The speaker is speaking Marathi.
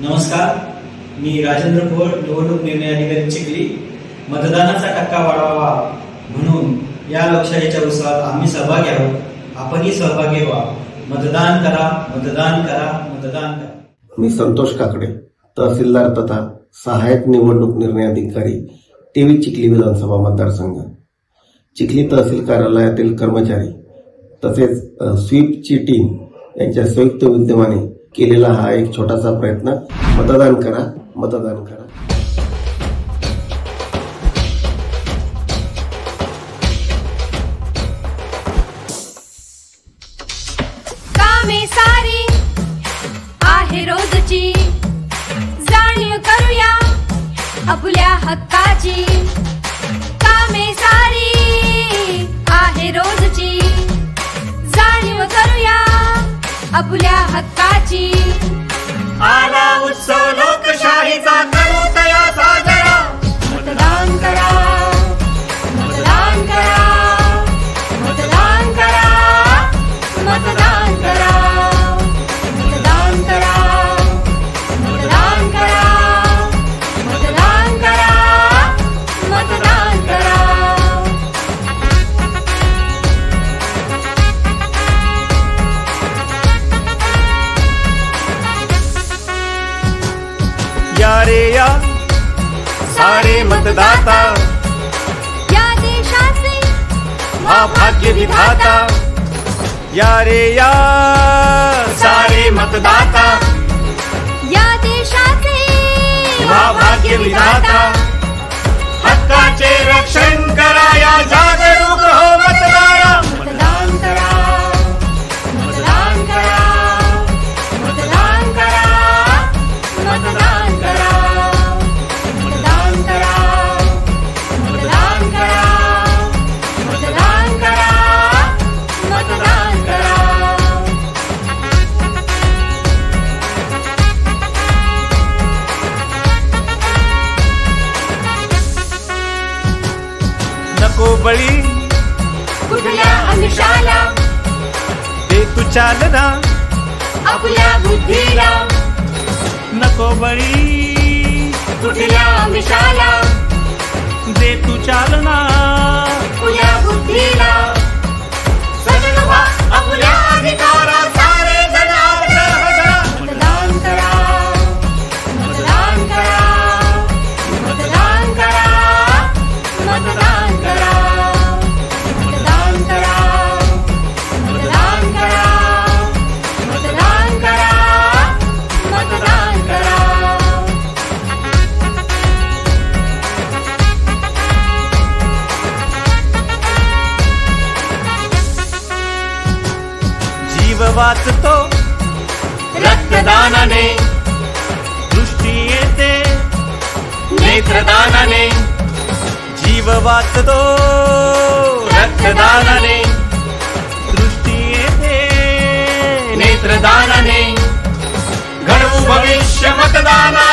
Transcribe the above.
नमस्कार, मी राजेंद्र भोर, निवडणूक निर्णय अधिकारी चिखली. मतदानाचा टक्का वाढवावा म्हणून या लोकशाहीच्या उत्सवात आम्ही सहभागी आहोत. आपणही सहभागी व्हा. मतदान करा, मतदान करा, मतदान करा. मी संतोष काकडे, तहसीलदार तथा सहाय्यक निवडणूक निर्णय अधिकारी, टीव्ही चिखली विधानसभा मतदारसंघ. चिखली तहसील कार्यालयातील कर्मचारी तसेच स्वीपची टीम यांच्या संयुक्त विद्यमाने केलेला हा एक छोटासा प्रयत्न. मतदान करा, मतदान करा. कामे सारी आहे रोजची, जाणीव करूया आपल्या हक्काची. कामे सारी आहे रोजची, जाणीव करूया आपल्या हक्काची. आला उत्सव लोकशाहीचा, करू तया साजरा. मतदान करा, मतदान करा, मतदान करा, मतदान करा, मतदान करा, मतदान करा, मतदान करा, मतदान करा. या रे या सारे मतदाता, या देशाचे भाग्य विधाता. या रे या सारे मतदाता, या देशाचे भाग्य विधाता. हक्काचे रक्षण करा, या जागरूक हो मतदारा. मतदान करा, मतदान करा, मतदान करा, मतदान करा, मतदान करा, मतदान करा, मतदान करा, मतदान करा. नको बळी कुठल्या आमिषाला, दे तू चालना आपल्या बुद्धीला. नको बळी कुठल्या आमिषाला, दे तू चालना आपल्या बुद्धीला. सजग व्हा आपल्या अधिकारा, सारे जण आग्रह करा. मतदान करा, मतदान करा, मतदान करा, मतदान करा, मतदान करा, मतदान करा, मतदान करा, मतदान करा. जीव वाचतो रक्तदानाने, दृष्टी येते नेत्रदानाने. जीव वाचतो रक्तदानाने, दृष्टी येते नेत्रदानाने. घडवू भविष्य मतदाना,